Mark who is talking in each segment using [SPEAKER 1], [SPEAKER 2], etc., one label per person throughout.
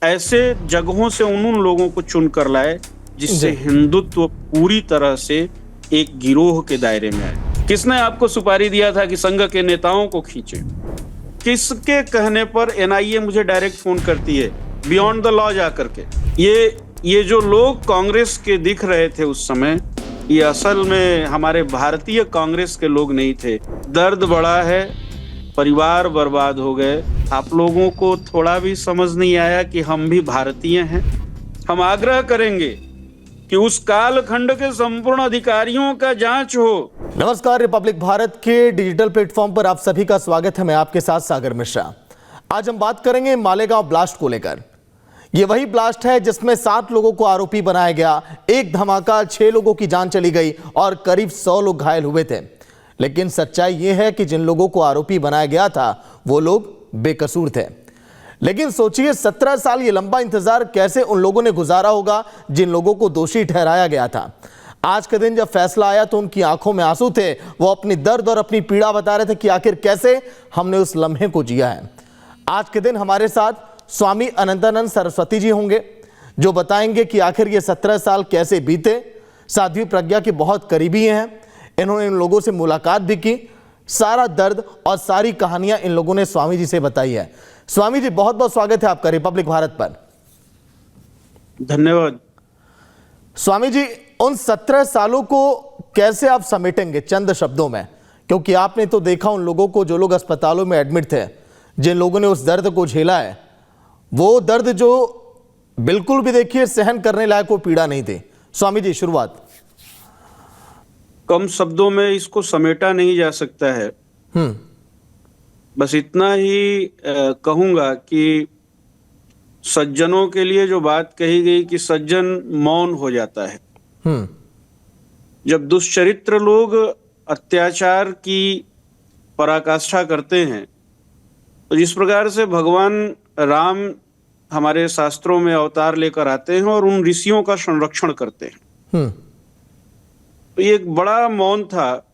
[SPEAKER 1] ऐसे जगहों से उन लोगों को चुन कर लाए जिससे हिंदुत्व पूरी तरह से एक गिरोह के दायरे में आए। किसने आपको सुपारी दिया था कि संघ के नेताओं को खींचे? किसके कहने पर एनआईए मुझे डायरेक्ट फोन करती है बियॉन्ड द लॉ जाकर के? ये जो लोग कांग्रेस के दिख रहे थे उस समय, ये असल में हमारे भारतीय कांग्रेस के लोग नहीं थे। दर्द बड़ा है, परिवार बर्बाद हो गए। आप लोगों को थोड़ा भी समझ नहीं आया कि हम भी भारतीय हैं। हम आग्रह करेंगे कि उस कालखंड के संपूर्ण अधिकारियों का जांच हो।
[SPEAKER 2] नमस्कार, रिपब्लिक भारत के डिजिटल प्लेटफॉर्म पर आप सभी का स्वागत है। मैं आपके साथ सागर मिश्रा। आज हम बात करेंगे मालेगांव ब्लास्ट को लेकर। ये वही ब्लास्ट है जिसमें 7 लोगों को आरोपी बनाया गया। एक धमाका, 6 लोगों की जान चली गई और करीब 100 लोग घायल हुए थे। लेकिन सच्चाई ये है कि जिन लोगों को आरोपी बनाया गया था वो लोग बेकसूर थे। लेकिन सोचिए, 17 साल ये लंबा इंतजार कैसे उन लोगों ने गुजारा होगा जिन लोगों को दोषी ठहराया गया था। आज के दिन जब फैसला आया तो उनकी आंखों में आंसू थे। वो अपनी दर्द और अपनी पीड़ा बता रहे थे कि आखिर कैसे हमने उस लम्हे को जिया है। आज के दिन हमारे साथ स्वामी अनंतानंद सरस्वती जी होंगे जो बताएंगे कि आखिर ये 17 साल कैसे बीते। साध्वी प्रज्ञा के बहुत करीबी हैं, इन्होंने इन लोगों से मुलाकात भी की। सारा दर्द और सारी कहानियां इन लोगों ने स्वामी जी से बताई है। स्वामी जी, बहुत बहुत स्वागत है आपका रिपब्लिक भारत पर।
[SPEAKER 1] धन्यवाद।
[SPEAKER 2] स्वामी जी, उन 17 सालों को कैसे आप समेटेंगे चंद शब्दों में? क्योंकि आपने तो देखा उन लोगों को जो लोग अस्पतालों में एडमिट थे, जिन लोगों ने उस दर्द को झेला है, वो दर्द जो बिल्कुल भी देखिए सहन करने लायक वो पीड़ा नहीं थी। स्वामी जी, शुरुआत।
[SPEAKER 1] कम शब्दों में इसको समेटा नहीं जा सकता है। बस इतना ही कहूंगा कि सज्जनों के लिए जो बात कही गई कि सज्जन मौन हो जाता है। जब दुष्चरित्र लोग अत्याचार की पराकाष्ठा करते हैं तो जिस प्रकार से भगवान राम हमारे शास्त्रों में अवतार लेकर आते हैं और उन ऋषियों का संरक्षण करते हैं, तो ये एक बड़ा मौन था।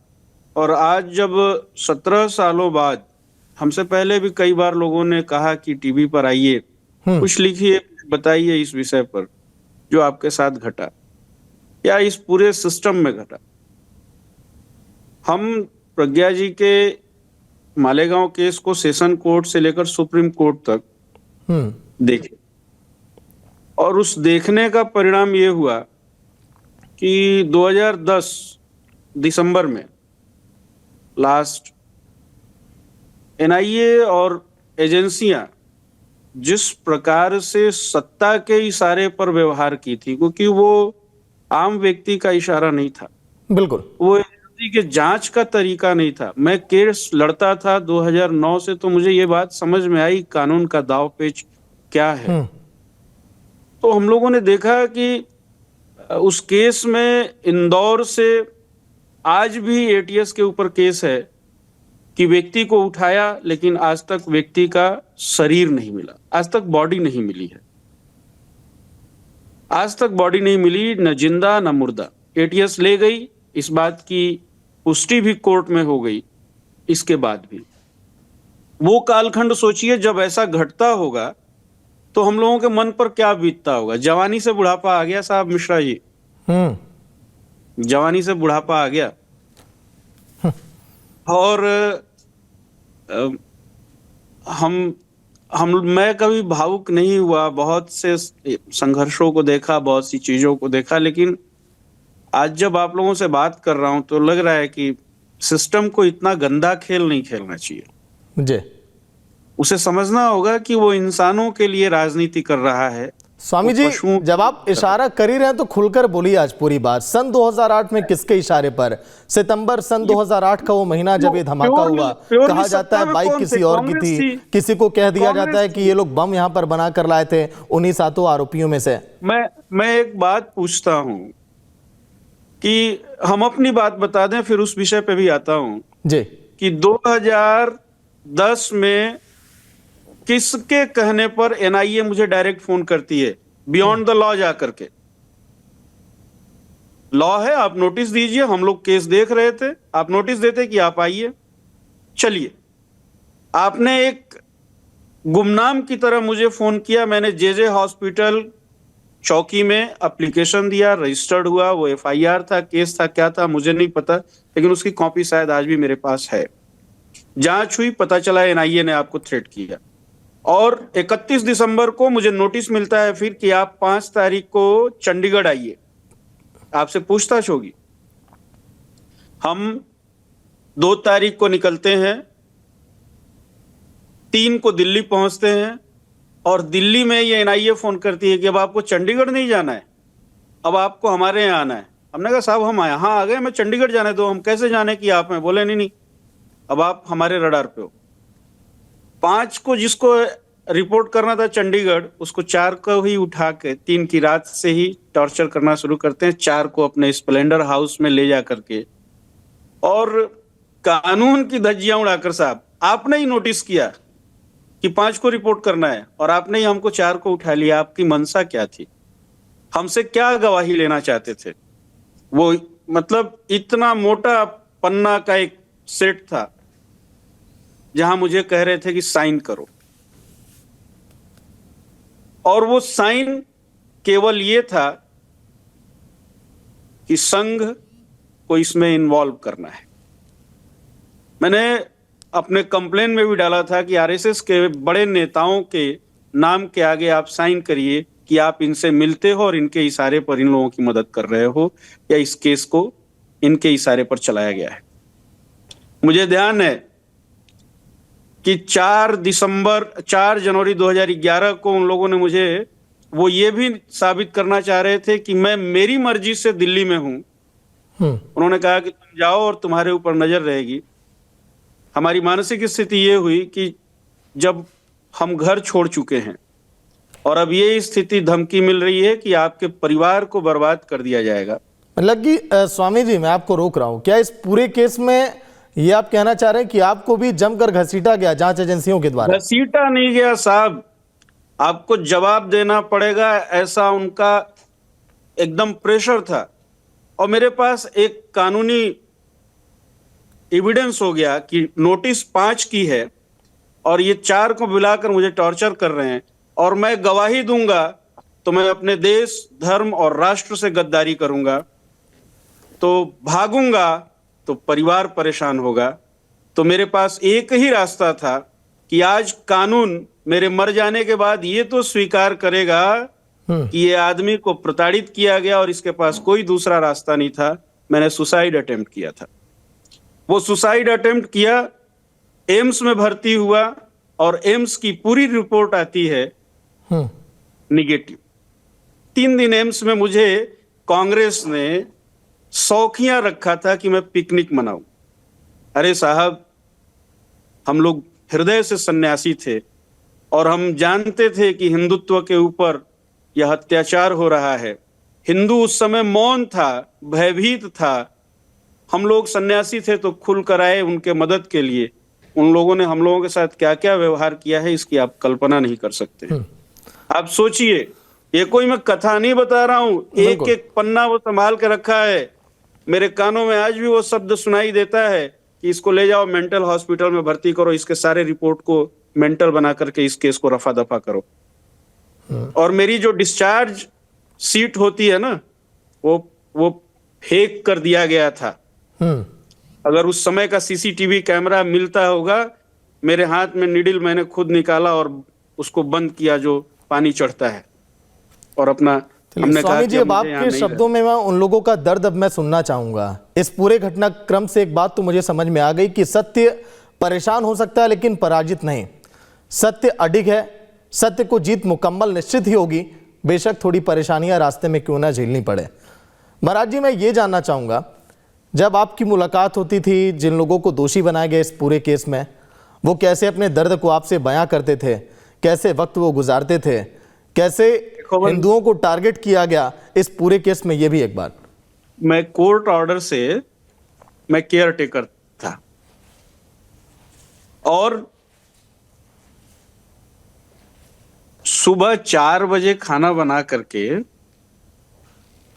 [SPEAKER 1] और आज जब 17 सालों बाद, हमसे पहले भी कई बार लोगों ने कहा कि टीवी पर आइए, कुछ लिखिए, बताइए इस विषय पर जो आपके साथ घटा या इस पूरे सिस्टम में घटा। हम प्रज्ञा जी के मालेगांव केस को सेशन कोर्ट से लेकर सुप्रीम कोर्ट तक देखे और उस देखने का परिणाम ये हुआ कि 2010 दिसंबर में लास्ट एनआईए और एजेंसियां जिस प्रकार से सत्ता के इशारे पर व्यवहार की थी, क्योंकि वो आम व्यक्ति का इशारा नहीं था, बिल्कुल वो एजेंसी के जांच का तरीका नहीं था। मैं केस लड़ता था 2009 से, तो मुझे ये बात समझ में आई कानून का दाव पेच क्या है। तो हम लोगों ने देखा कि उस केस में इंदौर से आज भी एटीएस के ऊपर केस है कि व्यक्ति को उठाया लेकिन आज तक व्यक्ति का शरीर नहीं मिला, आज तक बॉडी नहीं मिली है, आज तक बॉडी नहीं मिली, न जिंदा न मुर्दा। एटीएस ले गई, इस बात की पुष्टि भी कोर्ट में हो गई। इसके बाद भी वो कालखंड सोचिए, जब ऐसा घटता होगा तो हम लोगों के मन पर क्या बीतता होगा। जवानी से बुढ़ापा आ गया साहब मिश्रा जी, जवानी से बुढ़ापा आ गया। और मैं कभी भावुक नहीं हुआ, बहुत से संघर्षों को देखा, बहुत सी चीजों को देखा, लेकिन आज जब आप लोगों से बात कर रहा हूं तो लग रहा है कि सिस्टम को इतना गंदा खेल नहीं खेलना चाहिए जी। उसे समझना होगा कि वो इंसानों के लिए राजनीति कर रहा है।
[SPEAKER 2] स्वामी जी, जब आप इशारा कर ही रहे हैं तो खुलकर बोलिए आज पूरी बात। सन 2008 में किसके इशारे पर? सितंबर सन 2008 का वो महीना जब ये धमाका हुआ, कहा जाता है बाइक किसी और की थी, किसी को कह दिया जाता है कि ये लोग बम यहाँ पर बना कर लाए थे, उन्हीं 7 आरोपियों में से।
[SPEAKER 1] मैं एक बात पूछता हूँ कि हम अपनी बात बता दें, फिर उस विषय पे भी आता हूँ जी, कि 2010 में किसके कहने पर एनआईए मुझे डायरेक्ट फोन करती है बियॉन्ड द लॉ जाकर के? लॉ है, आप नोटिस दीजिए, हम लोग केस देख रहे थे, आप नोटिस देते कि आप आइए, चलिए। आपने एक गुमनाम की तरह मुझे फोन किया। मैंने जे हॉस्पिटल चौकी में एप्लीकेशन दिया, रजिस्टर्ड हुआ, वो एफआईआर था, केस था, क्या था मुझे नहीं पता, लेकिन उसकी कॉपी शायद आज भी मेरे पास है। जांच हुई, पता चला एनआईए ने आपको थ्रेट किया। और 31 दिसंबर को मुझे नोटिस मिलता है फिर कि आप 5 तारीख को चंडीगढ़ आइए, आपसे पूछताछ होगी। हम 2 तारीख को निकलते हैं, 3 को दिल्ली पहुंचते हैं, और दिल्ली में ये एनआईए फोन करती है कि अब आपको चंडीगढ़ नहीं जाना है, अब आपको हमारे यहाँ आना है। हमने कहा साहब हम यहाँ आ गए, मैं चंडीगढ़ जाने दो। हम कैसे जाने कि आप में? बोले नहीं, अब आप हमारे रडार पे हो। 5 को जिसको रिपोर्ट करना था चंडीगढ़, उसको 4 को ही उठा के 3 की रात से ही टॉर्चर करना शुरू करते हैं। 4 को अपने स्प्लेंडर हाउस में ले जा करके, और कानून की धज्जियां उड़ाकर, साहब आपने ही नोटिस किया कि 5 को रिपोर्ट करना है और आपने ही हमको 4 को उठा लिया। आपकी मंशा क्या थी? हमसे क्या गवाही लेना चाहते थे? वो मतलब इतना मोटा पन्ना का एक सेट था जहां मुझे कह रहे थे कि साइन करो, और वो साइन केवल ये था कि संघ को इसमें इन्वॉल्व करना है। मैंने अपने कंप्लेन में भी डाला था कि आरएसएस के बड़े नेताओं के नाम के आगे आप साइन करिए कि आप इनसे मिलते हो और इनके इशारे पर इन लोगों की मदद कर रहे हो, या इस केस को इनके इशारे पर चलाया गया है। मुझे ध्यान है कि 4 जनवरी 2011 को उन लोगों ने मुझे, वो ये भी साबित करना चाह रहे थे कि मैं मेरी मर्जी से दिल्ली में हूं। उन्होंने कहा कि तुम जाओ और तुम्हारे ऊपर नजर रहेगी। हमारी मानसिक स्थिति ये हुई कि जब हम घर छोड़ चुके हैं और अब ये स्थिति, धमकी मिल रही है कि आपके परिवार को बर्बाद कर दिया जाएगा।
[SPEAKER 2] मतलब कि स्वामी जी, मैं आपको रोक रहा हूं, क्या इस पूरे केस में ये आप कहना चाह रहे हैं कि आपको भी जमकर घसीटा गया जांच एजेंसियों के द्वारा?
[SPEAKER 1] घसीटा नहीं गया साहब, आपको जवाब देना पड़ेगा, ऐसा उनका एकदम प्रेशर था। और मेरे पास एक कानूनी एविडेंस हो गया कि नोटिस 5 की है और ये 4 को बुलाकर मुझे टॉर्चर कर रहे हैं, और मैं गवाही दूंगा तो मैं अपने देश, धर्म और राष्ट्र से गद्दारी करूंगा, तो भागूंगा तो परिवार परेशान होगा। तो मेरे पास एक ही रास्ता था कि आज कानून मेरे मर जाने के बाद ये तो स्वीकार करेगा कि ये आदमी को प्रताड़ित किया गया और इसके पास कोई दूसरा रास्ता नहीं था। मैंने सुसाइड अटेम्प्ट किया था। वो सुसाइड अटेम्प्ट किया, एम्स में भर्ती हुआ, और एम्स की पूरी रिपोर्ट आती है निगेटिव। 3 दिन एम्स में मुझे कांग्रेस ने शौकिया रखा था कि मैं पिकनिक मनाऊं। अरे साहब, हम लोग हृदय से सन्यासी थे और हम जानते थे कि हिंदुत्व के ऊपर यह अत्याचार हो रहा है। हिंदू उस समय मौन था, भयभीत था। हम लोग सन्यासी थे तो खुल कर आए उनके मदद के लिए। उन लोगों ने हम लोगों के साथ क्या क्या व्यवहार किया है, इसकी आप कल्पना नहीं कर सकते। आप सोचिए, ये कोई मैं कथा नहीं बता रहा हूं, एक एक पन्ना वो संभाल के रखा है। मेरे कानों में आज भी वो शब्द सुनाई देता है कि इसको ले जाओ मेंटल हॉस्पिटल में भर्ती करो, इसके सारे रिपोर्ट को मेंटल बना करके इस केस को रफा दफा करो। और मेरी जो डिस्चार्ज सीट होती है ना, वो फेंक कर दिया गया था। अगर उस समय का सीसीटीवी कैमरा मिलता होगा, मेरे हाथ में नीडल मैंने खुद निकाला और उसको बंद किया जो पानी चढ़ता है, और अपना हमने कहा
[SPEAKER 2] स्वामी जी, अब आपके शब्दों में मैं उन लोगों का दर्द अब मैं सुनना चाहूंगा। इस पूरे घटनाक्रम से एक बात तो मुझे समझ में आ गई कि सत्य परेशान हो सकता है लेकिन पराजित नहीं। सत्य अडिग है, सत्य को जीत मुकम्मल निश्चित ही होगी, बेशक थोड़ी परेशानियां रास्ते में क्यों ना झेलनी पड़े। महाराज जी, मैं ये जानना चाहूंगा, जब आपकी मुलाकात होती थी जिन लोगों को दोषी बनाया गया इस पूरे केस में, वो कैसे अपने दर्द को आपसे बयां करते थे, कैसे वक्त वो गुजारते थे, कैसे हिंदुओं को टारगेट किया गया इस पूरे केस में, ये भी एक बार।
[SPEAKER 1] मैं कोर्ट ऑर्डर से मैं केयर टेकर था, और सुबह 4 बजे खाना बना करके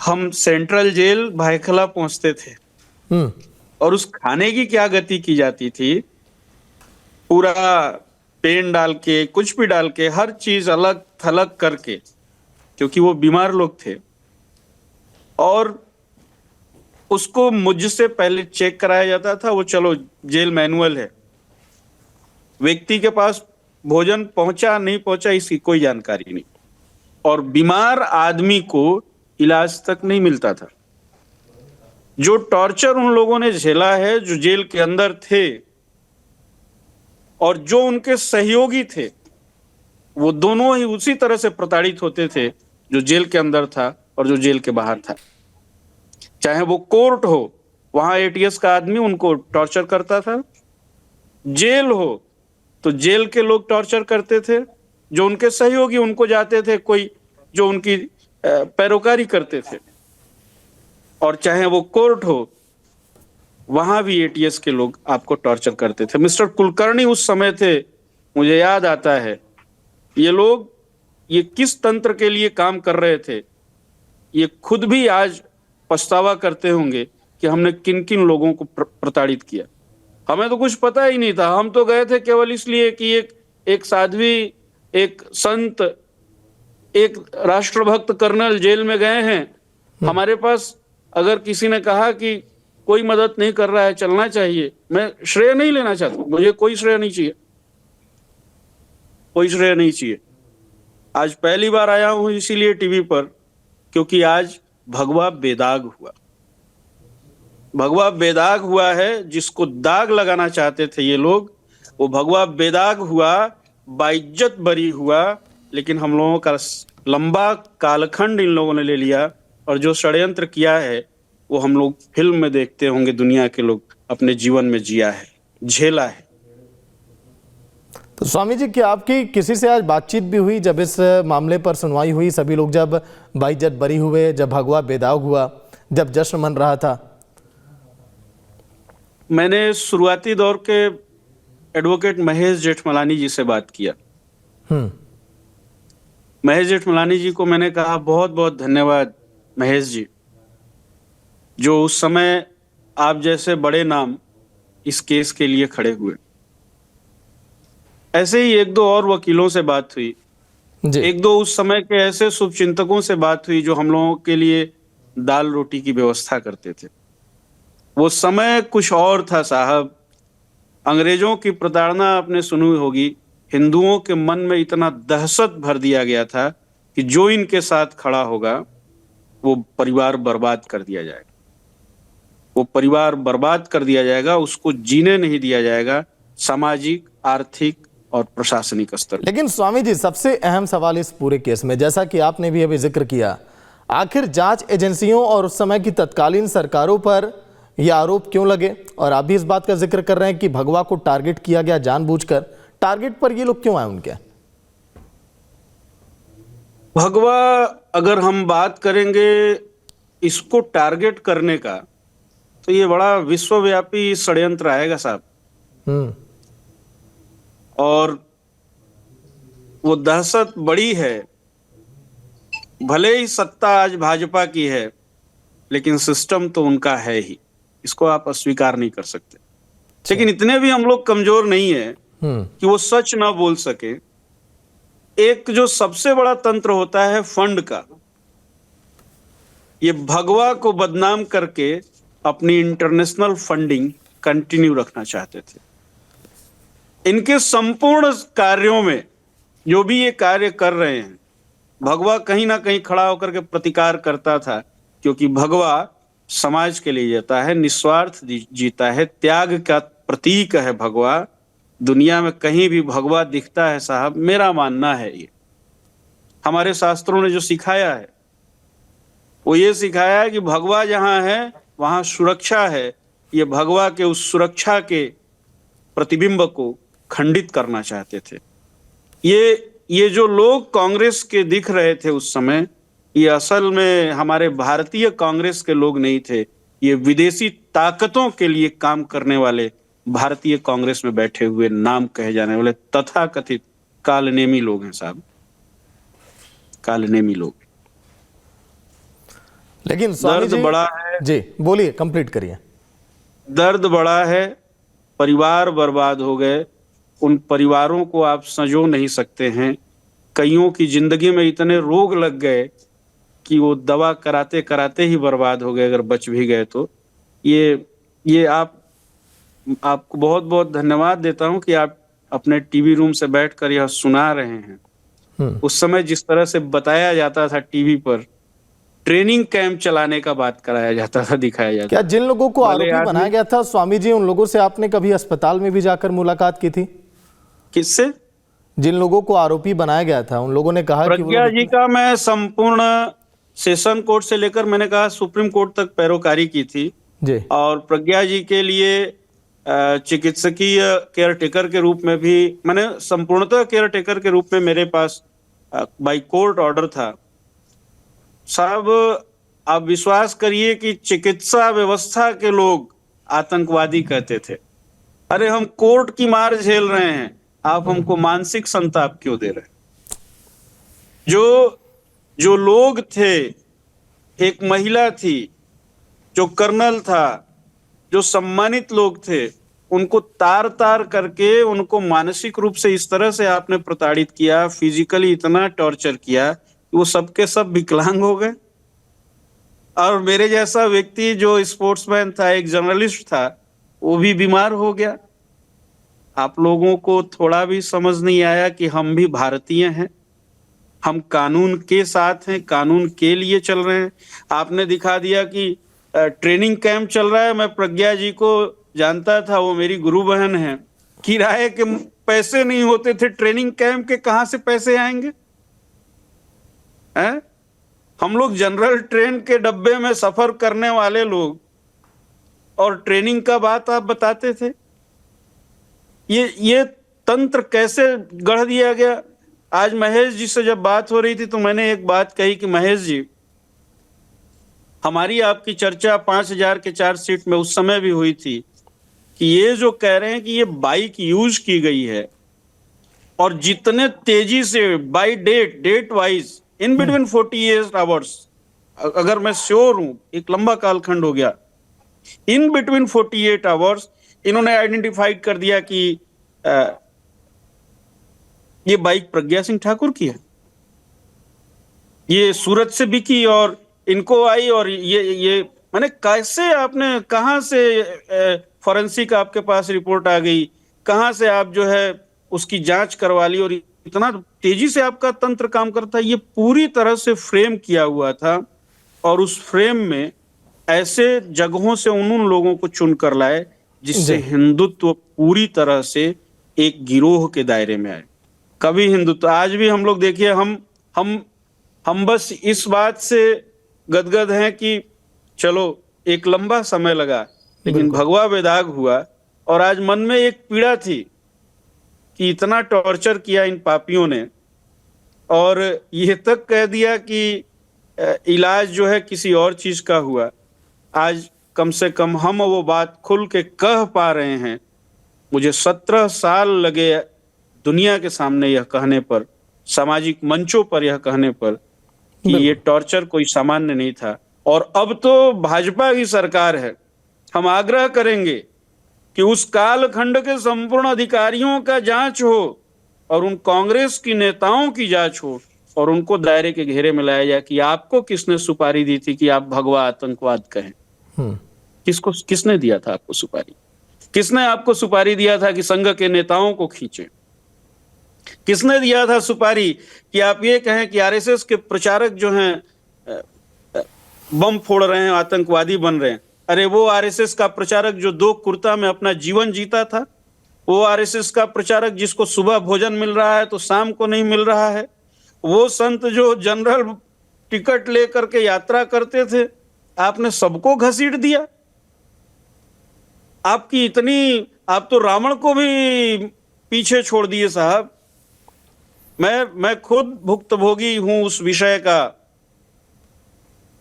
[SPEAKER 1] हम सेंट्रल जेल भायखला पहुंचते थे। और उस खाने की क्या गति की जाती थी, पूरा पेन डाल के, कुछ भी डाल के, हर चीज अलग थलग करके, क्योंकि वो बीमार लोग थे, और उसको मुझसे पहले चेक कराया जाता था। वो चलो जेल मैनुअल है, व्यक्ति के पास भोजन पहुंचा नहीं पहुंचा इसकी कोई जानकारी नहीं, और बीमार आदमी को इलाज तक नहीं मिलता था। जो टॉर्चर उन लोगों ने झेला है, जो जेल के अंदर थे, और जो उनके सहयोगी थे, वो दोनों ही उसी तरह से प्रताड़ित होते थे, जो जेल के अंदर था और जो जेल के बाहर था। चाहे वो कोर्ट हो, वहां एटीएस का आदमी उनको टॉर्चर करता था, जेल हो तो जेल के लोग टॉर्चर करते थे, जो उनके सहयोगी उनको जाते थे, कोई जो उनकी पैरोकारी करते थे, और चाहे वो कोर्ट हो, वहां भी एटीएस के लोग आपको टॉर्चर करते थे। मिस्टर कुलकर्णी उस समय थे, मुझे याद आता है, ये लोग ये किस तंत्र के लिए काम कर रहे थे, ये खुद भी आज पछतावा करते होंगे कि हमने किन किन लोगों को प्रताड़ित किया। हमें तो कुछ पता ही नहीं था, हम तो गए थे केवल इसलिए कि एक साध्वी, एक संत, एक राष्ट्रभक्त कर्नल जेल में गए हैं। हमारे पास अगर किसी ने कहा कि कोई मदद नहीं कर रहा है, चलना चाहिए, मैं श्रेय नहीं लेना चाहता, मुझे कोई श्रेय नहीं चाहिए, कोई श्रेय नहीं चाहिए। आज पहली बार आया हूं इसीलिए टीवी पर, क्योंकि आज भगवा बेदाग हुआ। भगवा बेदाग हुआ है, जिसको दाग लगाना चाहते थे ये लोग, वो भगवा बेदाग हुआ, बाइज्जत बरी हुआ। लेकिन हम लोगों का लंबा कालखंड इन लोगों ने ले लिया, और जो षड्यंत्र किया है वो हम लोग फिल्म में देखते होंगे, दुनिया के लोग अपने जीवन में जिया है, झेला है।
[SPEAKER 2] तो स्वामी जी, क्या आपकी किसी से आज बातचीत भी हुई जब इस मामले पर सुनवाई हुई, सभी लोग जब बाइज्जत बरी हुए, जब भगवा बेदाग हुआ, जब जश्न मन रहा था?
[SPEAKER 1] मैंने शुरुआती दौर के एडवोकेट महेश जेठमलानी जी से बात किया। महेश जेठमलानी जी को मैंने कहा, बहुत बहुत धन्यवाद महेश जी, जो उस समय आप जैसे बड़े नाम इस केस के लिए खड़े हुए। ऐसे ही एक दो और वकीलों से बात हुई, एक दो उस समय के ऐसे शुभचिंतकों से बात हुई जो हम लोगों के लिए दाल रोटी की व्यवस्था करते थे। वो समय कुछ और था साहब। अंग्रेजों की प्रताड़ना आपने सुनी होगी, हिंदुओं के मन में इतना दहशत भर दिया गया था कि जो इनके साथ खड़ा होगा वो परिवार बर्बाद कर दिया जाएगा, वो परिवार बर्बाद कर दिया जाएगा, उसको जीने नहीं दिया जाएगा, सामाजिक, आर्थिक और प्रशासनिक स्तर।
[SPEAKER 2] लेकिन स्वामी जी, सबसे अहम सवाल इस पूरे केस में, जैसा कि आपने भी अभी जिक्र किया, आखिर जांच एजेंसियों और उस समय की तत्कालीन सरकारों पर यह आरोप क्यों लगे? और आप भी इस बात का जिक्र कर रहे हैं कि भगवा को टारगेट किया गया जानबूझकर। टारगेट पर ये लोग क्यों आए उनके?
[SPEAKER 1] भगवा, अगर हम बात करेंगे इसको टारगेट करने का, तो ये बड़ा विश्वव्यापी षड्यंत्र आएगा साहब। और वो दहशत बड़ी है। भले ही सत्ता आज भाजपा की है, लेकिन सिस्टम तो उनका है ही, इसको आप अस्वीकार नहीं कर सकते। लेकिन इतने भी हम लोग कमजोर नहीं है कि वो सच ना बोल सके। एक जो सबसे बड़ा तंत्र होता है फंड का, ये भगवा को बदनाम करके अपनी इंटरनेशनल फंडिंग कंटिन्यू रखना चाहते थे। इनके संपूर्ण कार्यों में जो भी ये कार्य कर रहे हैं, भगवा कहीं ना कहीं खड़ा होकर के प्रतिकार करता था, क्योंकि भगवा समाज के लिए जीता है, निस्वार्थ जीता है, त्याग का प्रतीक है भगवा। दुनिया में कहीं भी भगवा दिखता है साहब, मेरा मानना है, ये हमारे शास्त्रों ने जो सिखाया है वो ये सिखाया है कि भगवा जहां है वहां सुरक्षा है। ये भगवा के उस सुरक्षा के प्रतिबिंब को खंडित करना चाहते थे। ये जो लोग कांग्रेस के दिख रहे थे उस समय, ये असल में हमारे भारतीय कांग्रेस के लोग नहीं थे, ये विदेशी ताकतों के लिए काम करने वाले भारतीय कांग्रेस में बैठे हुए नाम कहे जाने वाले तथाकथित कालनेमी लोग हैं साहब, कालनेमी लोग।
[SPEAKER 2] लेकिन स्वामी
[SPEAKER 1] दर्द बड़ा है
[SPEAKER 2] जी, बोलिए, कंप्लीट करिए।
[SPEAKER 1] दर्द बड़ा है, परिवार बर्बाद हो गए, उन परिवारों को आप संजो नहीं सकते हैं। कईयों की जिंदगी में इतने रोग लग गए कि वो दवा कराते कराते ही बर्बाद हो गए, अगर बच भी गए तो। ये आपको बहुत बहुत धन्यवाद देता हूं कि आप अपने टीवी रूम से बैठकर यह सुना रहे हैं। उस समय जिस तरह से बताया जाता था टीवी पर, ट्रेनिंग कैंप चलाने का बात कराया जाता था, दिखाया जाता
[SPEAKER 2] क्या
[SPEAKER 1] था।
[SPEAKER 2] जिन लोगों को
[SPEAKER 1] भले
[SPEAKER 2] आरोपी बनाया
[SPEAKER 1] आदमी
[SPEAKER 2] गया था स्वामी जी, उन लोगों से आपने कभी अस्पताल में भी जाकर मुलाकात की थी?
[SPEAKER 1] किससे?
[SPEAKER 2] जिन लोगों को आरोपी बनाया गया था उन लोगों ने कहा कि वो
[SPEAKER 1] प्रज्ञा
[SPEAKER 2] लोग
[SPEAKER 1] जी का मैं संपूर्ण सेशन कोर्ट से लेकर मैंने कहा सुप्रीम कोर्ट तक पैरोकारी की थी।
[SPEAKER 2] जी
[SPEAKER 1] और प्रज्ञा जी के लिए चिकित्सकीय केयर टेकर के रूप में भी मैंने संपूर्णतः केयर टेकर के रूप में मेरे पास बाई कोर्ट ऑर्डर था। साहब, आप विश्वास करिए कि चिकित्सा व्यवस्था के लोग आतंकवादी कहते थे। अरे हम कोर्ट की मार झेल रहे हैं, आप हमको मानसिक संताप क्यों दे रहे हैं? जो लोग थे, एक महिला थी, जो कर्नल था, जो सम्मानित लोग थे, उनको तार तार करके उनको मानसिक रूप से इस तरह से आपने प्रताड़ित किया, फिजिकली इतना टॉर्चर किया कि वो सबके सब विकलांग हो गए। और मेरे जैसा व्यक्ति जो स्पोर्ट्समैन था, एक जर्नलिस्ट था, वो भी बीमार हो गया। आप लोगों को थोड़ा भी समझ नहीं आया कि हम भी भारतीय हैं, हम कानून के साथ हैं, कानून के लिए चल रहे हैं। आपने दिखा दिया कि ट्रेनिंग कैंप चल रहा है। मैं प्रज्ञा जी को जानता था, वो मेरी गुरु बहन है। किराए के पैसे नहीं होते थे ट्रेनिंग कैंप के, कहां से पैसे आएंगे? हैं? हम लोग जनरल ट्रेन के डब्बे में सफर करने वाले लोग, और ट्रेनिंग का बात आप बताते थे। ये तंत्र कैसे गढ़ दिया गया? आज महेश जी से जब बात हो रही थी तो मैंने एक बात कही कि महेश जी, हमारी आपकी चर्चा 5000 के चार्जशीट में उस समय भी हुई थी कि ये जो कह रहे हैं कि ये बाइक यूज की गई है, और जितने तेजी से by date wise in between 48 hours, अगर मैं श्योर हूं, एक लंबा कालखंड हो गया, इन बिटवीन 48 आवर्स इन्होंने आइडेंटिफाइड कर दिया कि ये बाइक प्रज्ञा सिंह ठाकुर की है, ये सूरत से बिकी और इनको आई, और ये मैंने कैसे, आपने कहां से फॉरेंसिक आपके पास रिपोर्ट आ गई, कहां से आप जो है उसकी जांच करवा ली, और इतना तेजी से आपका तंत्र काम करता है। ये पूरी तरह से फ्रेम किया हुआ था, और उस फ्रेम में ऐसे जगहों से उन लोगों को चुन कर लाए जिससे हिंदुत्व पूरी तरह से एक गिरोह के दायरे में आए। कभी हिंदुत्व, आज भी हम लोग देखिए, हम बस इस बात से गदगद हैं कि चलो एक लंबा समय लगा, लेकिन भगवा बेदाग हुआ। और आज मन में एक पीड़ा थी कि इतना टॉर्चर किया इन पापियों ने, और ये तक कह दिया कि इलाज जो है किसी और चीज का हुआ। आज कम से कम हम वो बात खुल के कह पा रहे हैं। मुझे 17 साल लगे दुनिया के सामने यह कहने पर, सामाजिक मंचों पर यह कहने पर, कि ये टॉर्चर कोई सामान्य नहीं था। और अब तो भाजपा की सरकार है, हम आग्रह करेंगे कि उस कालखंड के संपूर्ण अधिकारियों का जांच हो, और उन कांग्रेस की नेताओं की जांच हो, और उनको दायरे के घेरे में लाया जाए कि आपको किसने सुपारी दी थी कि आप भगवा आतंकवाद कहें। किसने दिया था आपको सुपारी? किसने आपको सुपारी दिया था कि संघ के नेताओं को खींचे? किसने दिया था सुपारी कि आप ये कहें कि आरएसएस के प्रचारक जो हैं बम फोड़ रहे हैं, आतंकवादी बन रहे हैं? अरे वो आरएसएस का प्रचारक जो 2 कुर्ता में अपना जीवन जीता था, वो आरएसएस का प्रचारक जिसको सुबह भोजन मिल रहा है तो शाम को नहीं मिल रहा है, वो संत जो जनरल टिकट लेकर के यात्रा करते थे, आपने सबको घसीट दिया। आपकी इतनी, आप तो रावण को भी पीछे छोड़ दिए साहब। मैं खुद भुक्तभोगी हूं उस विषय का,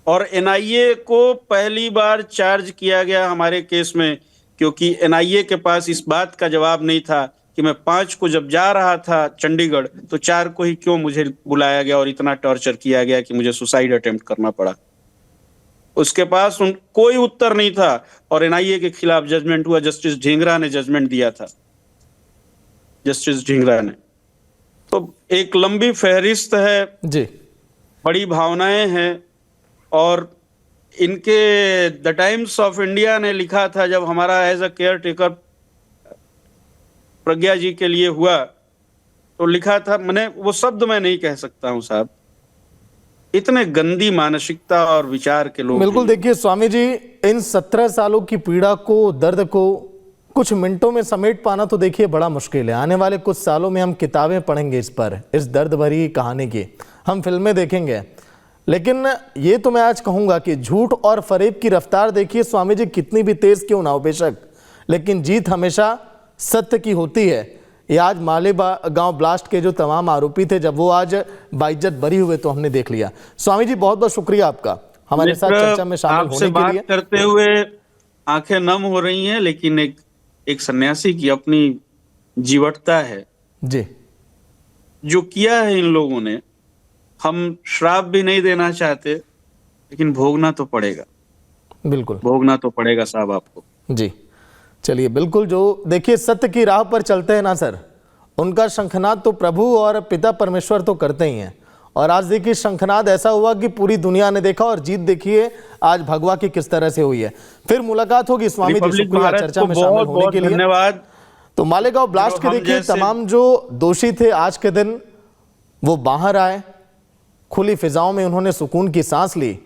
[SPEAKER 1] और एनआईए को पहली बार चार्ज किया गया हमारे केस में, क्योंकि एनआईए के पास इस बात का जवाब नहीं था कि मैं 5 को जब जा रहा था चंडीगढ़, तो 4 को ही क्यों मुझे बुलाया गया और इतना टॉर्चर किया गया कि मुझे सुसाइड अटेम्प्ट करना पड़ा। उसके पास कोई उत्तर नहीं था, और एनआईए के खिलाफ जजमेंट हुआ। जस्टिस ढींगरा ने जजमेंट दिया था। जस्टिस ढींगरा ने। तो एक लंबी फहरिस्त है,
[SPEAKER 2] जी
[SPEAKER 1] बड़ी भावनाएं हैं। और इनके द टाइम्स ऑफ इंडिया ने लिखा था, जब हमारा एज अ केयर टेकर प्रज्ञा जी के लिए हुआ, तो लिखा था, मैंने वो शब्द मैं नहीं कह सकता हूं साहब, इतने गंदी मानसिकता और विचार के लोग।
[SPEAKER 2] बिल्कुल। देखिए स्वामी जी, इन 17 सालों की पीड़ा को, दर्द को कुछ मिनटों में समेट पाना तो देखिए बड़ा मुश्किल है। आने वाले कुछ सालों में हम किताबें पढ़ेंगे इस पर, इस दर्द भरी कहानी की, हम फिल्में देखेंगे। लेकिन ये तो मैं आज कहूंगा कि झूठ और फरेब की रफ्तार देखिए स्वामी जी कितनी भी तेज क्यों ना हो बेशक, लेकिन जीत हमेशा सत्य की होती है। ये आज मालेगांव ब्लास्ट के जो तमाम आरोपी थे, जब वो आज बाइज्जत बरी हुए तो हमने देख लिया। स्वामी जी बहुत बहुत शुक्रिया आपका हमारे साथ चर्चा में शामिल होने के लिए।
[SPEAKER 1] बात करते हुए आंखें नम हो रही हैं, लेकिन एक सन्यासी की अपनी जीवटता है
[SPEAKER 2] जी।
[SPEAKER 1] जो किया है इन लोगों ने। हम श्राप भी नहीं देना चाहते, लेकिन भोगना तो पड़ेगा,
[SPEAKER 2] बिल्कुल
[SPEAKER 1] भोगना तो पड़ेगा साहब आपको।
[SPEAKER 2] जी चलिए, बिल्कुल। जो देखिए सत्य की राह पर चलते हैं ना सर, उनका शंखनाद तो प्रभु और पिता परमेश्वर तो करते ही हैं। और आज देखिए शंखनाद ऐसा हुआ कि पूरी दुनिया ने देखा, और जीत देखिए आज भगवा की किस तरह से हुई है। फिर मुलाकात होगी स्वामी जी, शुक्रिया चर्चा में शामिल होने के लिए,
[SPEAKER 1] धन्यवाद।
[SPEAKER 2] तो मालेगांव ब्लास्ट के देखिए तमाम जो दोषी थे आज के दिन वो बाहर आए, खुली फिजाओं में उन्होंने सुकून की सांस ली।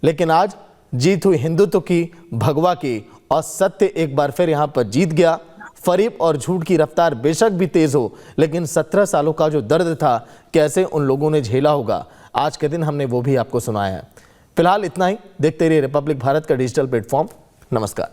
[SPEAKER 2] लेकिन आज जीत हुई हिंदुत्व की, भगवा की, और सत्य एक बार फिर यहां पर जीत गया। फरेब और झूठ की रफ्तार बेशक भी तेज हो, लेकिन 17 सालों का जो दर्द था कैसे उन लोगों ने झेला होगा, आज के दिन हमने वो भी आपको सुनाया है। फिलहाल इतना ही। देखते रहिए रिपब्लिक भारत का डिजिटल प्लेटफॉर्म। नमस्कार।